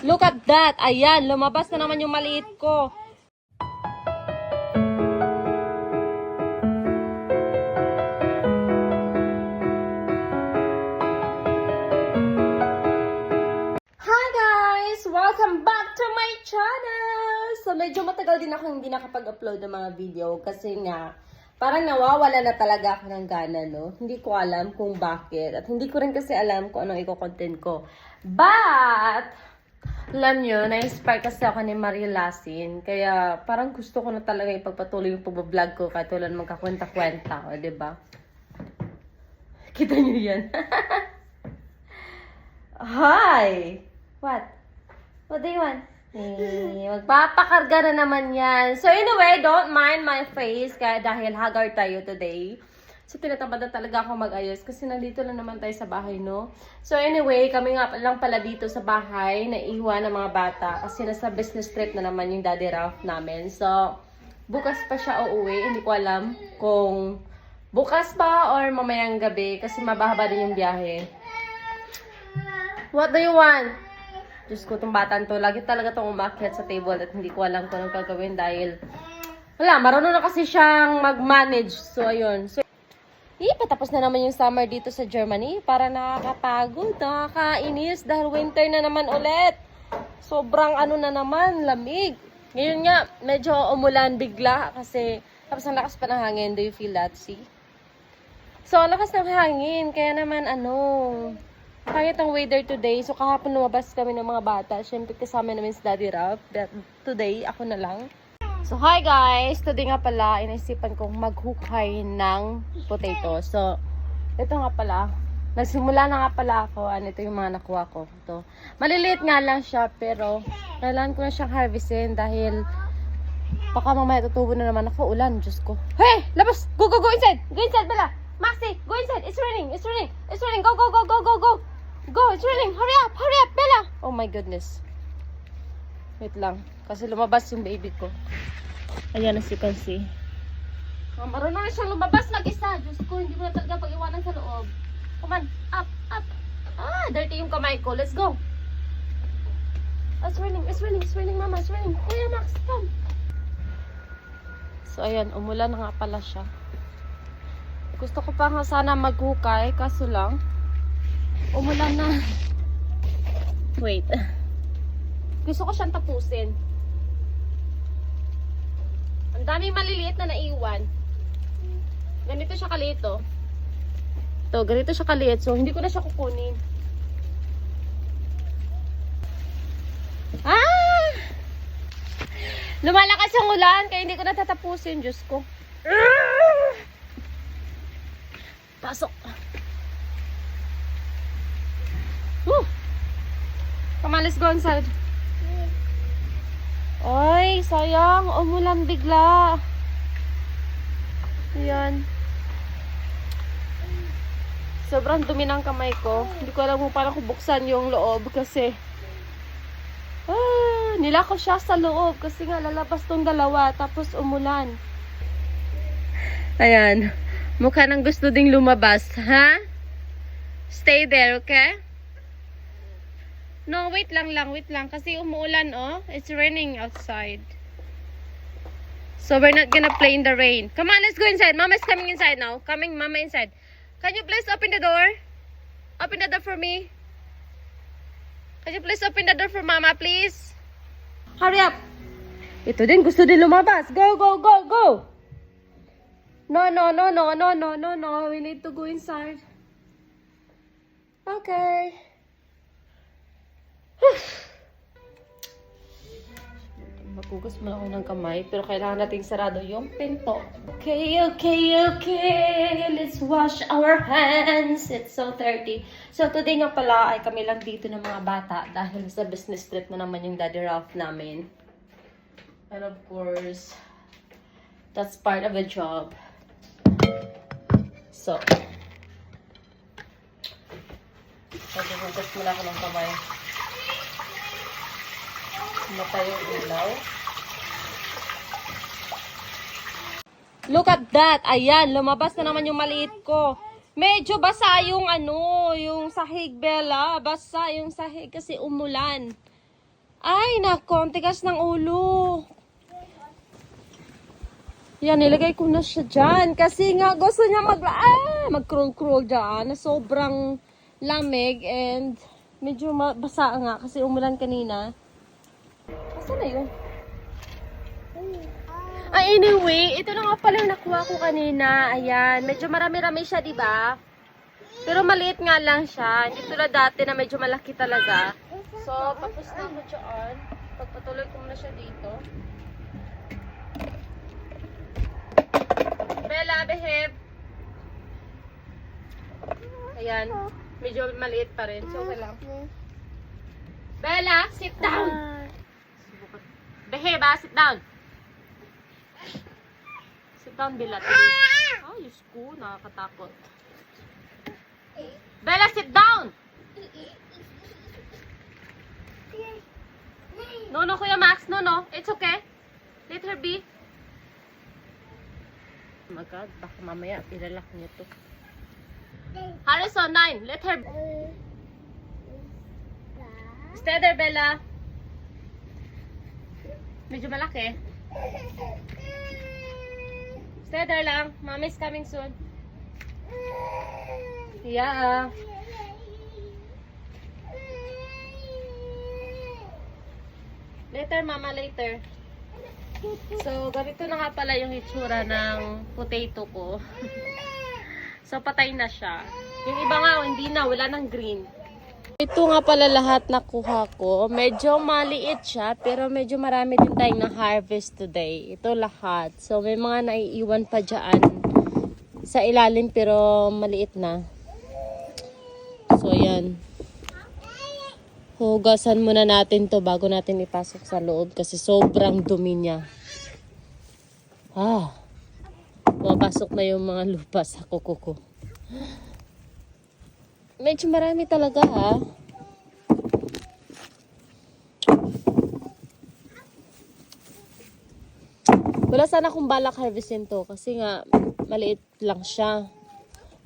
Look at that. Ayan, lumabas na naman yung maliit ko. Hi guys! Welcome back to my channel! So medyo matagal din ako hindi nakapag-upload ng mga video kasi nga parang nawawala na talaga ako ng gana, no? Hindi ko alam kung bakit at hindi ko rin kasi alam kung anong i-content ko. But alam nyo, na-inspire kasi ako ni Maria Lasin. Kaya parang gusto ko na talaga ipagpatuloy yung pag-vlog ko kahit wala namang kakwenta-kwenta. O, diba? Kita nyo yan? Hi! What? What do you want? Magpapakarga na naman yan. So anyway, don't mind my face dahil haggard tayo today. So, tinatamad na talaga ako mag-ayos kasi nandito lang naman tayo sa bahay, no? So, anyway, kami nga lang pala dito sa bahay na iwan ng mga bata kasi nasa business trip na naman yung Daddy Ralph namin. So, bukas pa siya uuwi. Hindi ko alam kung bukas pa or mamayang gabi kasi mababa din yung biyahe. What do you want? Diyos ko, itong batan to. Lagi talaga itong umakyat sa table at hindi ko alam kung anong gagawin dahil wala, marunong na kasi siyang mag-manage. So, ayun. So, patapos na naman yung summer dito sa Germany. Para nakakapagod, nakakainis dahil winter na naman ulit. Sobrang ano na naman, lamig. Ngayon nga, medyo umulan bigla kasi tapos ang lakas pa ng hangin. Do you feel that? See? So, ang lakas ng hangin. Kaya naman, pangit ang weather today. So, kahapon lumabas kami ng mga bata. Siyempre, kasama namin si Daddy Ralph. But today, ako na lang. So, hi guys! Today nga pala, inaisipan kong maghukay ng potato. So, ito nga pala. Nagsimula na nga pala ako. Ito yung mga nakuha ko. Ito. Maliliit nga lang siya, pero kailangan ko na siyang harvestin dahil baka mamaya tutubo na naman ako. Ulan, Diyos ko. Hey! Labas! Go, go, go inside! Go inside, Bella! Maxi! Go inside! It's raining! It's raining! It's raining! Go, go, go, go, go, go! Go! It's raining! Hurry up! Hurry up, Bella! Oh my goodness. Wait lang. Kasi lumabas yung baby ko. Ayan, as you can see. Marunong na siyang lumabas mag-isa. Diyos ko, hindi mo na talaga pag-iwanan sa loob. Come on, up, up. Dirty yung kamay ko. Let's go. It's raining, mama. It's raining. Kuya Max, come. So, ayan, umulan na nga pala siya. Gusto ko pa nga sana maghukay, kaso lang, umulan na. Wait. Gusto ko siyang tapusin. Ang daming maliliit na naiwan. Ganito siya kaliit, oh. Ito, ganito siya kaliit. So, hindi ko na siya kukunin. Lumalakas yung ulan, kaya hindi ko na tatapusin. Diyos ko. Pasok. Come on, let's go inside. Ay, sayang. Umulan bigla. Ayan. Sobrang dumi ng kamay ko. Hindi ko alam kung paano ko buksan yung loob kasi nilako siya sa loob kasi nga lalabas tong dalawa tapos umulan. Ayan. Mukha nang gusto ding lumabas. Ha? Stay there, okay? No, wait lang. Kasi umuulan, oh. It's raining outside. So, we're not gonna play in the rain. Come on, let's go inside. Mama's coming inside now. Mama inside. Can you please open the door? Open the door for me. Can you please open the door for Mama, please? Hurry up. Ito din, gusto din lumabas. Go, go, go, go. No. We need to go inside. Okay. Magugas mo lang ako ng kamay, pero kailangan nating sarado yung pinto. Okay. Let's wash our hands. It's so dirty. So, today nga pala ay kami lang dito ng mga bata dahil sa business trip na naman yung Daddy Ralph namin. And of course, that's part of the job. So, magugas mo lang ako ng kamay. Matay yung ilaw. Look at that. Ayan, lumabas na naman yung maliit ko. Medyo basa yung yung sahig, Bella. Basa yung sahig kasi umulan. Ay, nako, ang tigas ng ulo. Yan, nilagay ko na siya dyan. Kasi nga, gusto niya mag-crawl-crawl dyan. Na sobrang lamig and medyo basa nga kasi umulan kanina. Basta na yun. Anyway, ito na nga pala yung nakuha ko kanina. Ayan, medyo marami-rami siya, diba? Pero maliit nga lang siya. Hindi tulad dati na medyo malaki talaga. So, tapos na ako dyan. Pagpatuloy ko muna siya dito. Bella, behave. Ayan, medyo maliit pa rin. So, okay lang. Bella, sit down. Behave, sit down. Sit down, Bella. Ay, Diyos ko, nakakatakot. Bella, sit down! No, Kuya Max. No. It's okay. Let her be. Oh my God, baka mamaya ilalak niyo to. Harrison, 9. Let her... Stay there, Bella. Medyo malaki. Stay there lang. Mommy's coming soon. Yeah. Later, Mama, later. So, ganito na nga pala yung itsura ng potato ko. So, patay na siya. Yung iba nga, hindi na. Wala nang green. Ito nga pala lahat nakuha ko. Medyo maliit siya, pero medyo marami din tayong na-harvest today. Ito lahat. So, may mga naiiwan pa dyan sa ilalim, pero maliit na. So, yan. Hugasan muna natin to bago natin ipasok sa loob kasi sobrang dumi niya. Mapasok na yung mga lupa sa kuko ko. Medyo marami talaga Wala sana akong balak harvestin to kasi nga maliit lang siya.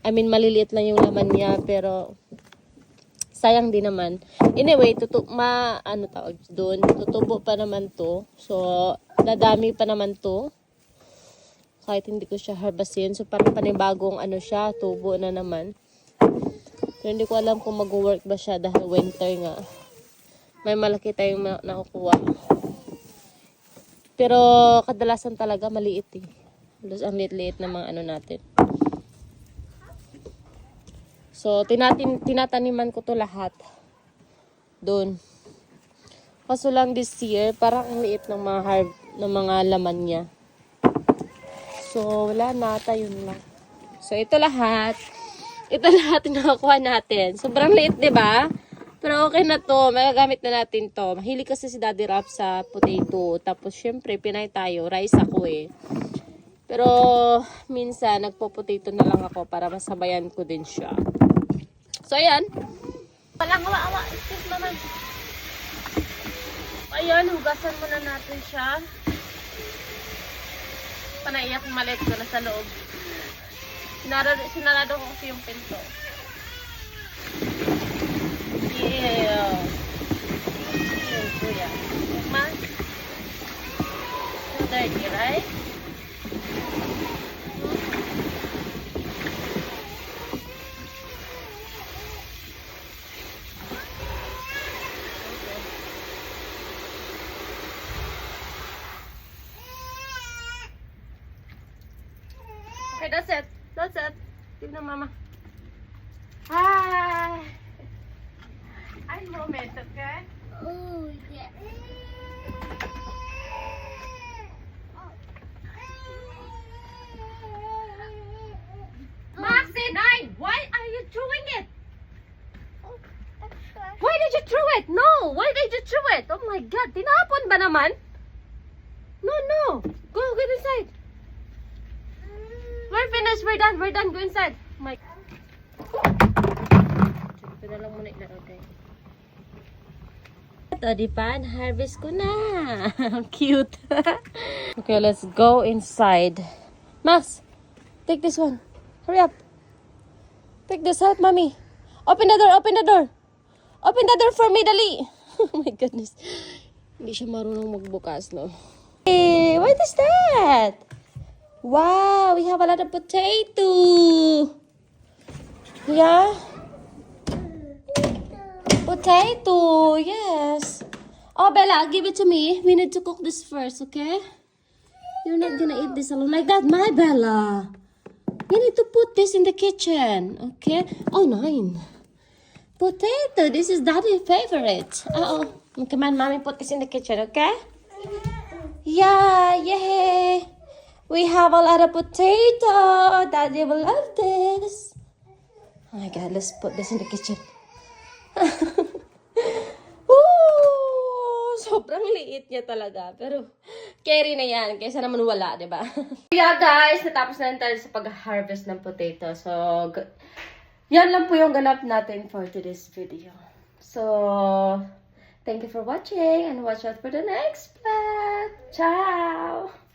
I mean maliliit lang yung laman niya pero sayang din naman. Anyway, tutubo pa naman to. So, dadami pa naman to. Kahit hindi ko siya harvestin. So, parang panibagong siya, tubo na naman. Pero hindi ko alam kung mag-work ba siya dahil winter nga. May malaki tayong nakukuha. Pero kadalasan talaga maliit eh. Ang liit-liit na mga natin. So, tinataniman ko to lahat. Doon. Kaso lang this year, parang ang liit ng mga laman niya. So, wala na. Yun lang. So, ito lahat. Ito lahat yung nakakuha natin. Sobrang liit, diba? Pero okay na to. Magagamit na natin to. Mahilig kasi si Daddy Rap sa potato. Tapos, syempre, Pinay tayo. Rice ako eh. Pero, minsan, nagpo-potato na lang ako para masabayan ko din siya. So, ayan. Walang awa-awa. Excuse naman. Ayan, hugasan muna natin siya. Panaiyak yung maliit ko na sa loob. Sinarado ko kasi yung pinto. Yeah. Yun, kuya. Ma? So dirty, right? Okay, that's it. That's it. Give na mama. Hi. Ay, moment, okay? Oh, yeah. Maxie, 9! Why are you throwing it? Oh, extra. Why did you throw it? No! Why did you throw it? Oh my God! Tinapon ba naman? No, no! Go, get inside! We're finished. We're done. We're done. Go inside. My... Ito na lang muna ilalagay. Ito, di pa? Harvest ko na. Cute. Okay, let's go inside. Max, take this one. Hurry up. Take this out, mommy. Open the door. Open the door. Open the door for me, dali. Oh my goodness. Hindi siya marunong magbukas, no? Hey, what is that? Wow, we have a lot of potato. Yeah? Potato, yes. Oh, Bella, give it to me. We need to cook this first, okay? You're not gonna eat this alone like that, my Bella. You need to put this in the kitchen, okay? Oh, 9. Potato, this is Daddy's favorite. Uh-oh. Come on, Mommy, put this in the kitchen, okay? Yeah, yay. We have a lot of potato. Daddy will love this. Oh my God, let's put this in the kitchen. Woo! Sobrang liit niya talaga. Pero, carry na yan. Kaysa naman wala, di ba? Yeah, guys. Natapos na rin tayo sa pag-harvest ng potato. So, yan lang po yung ganap natin for today's video. So, thank you for watching and watch out for the next vlog. Ciao!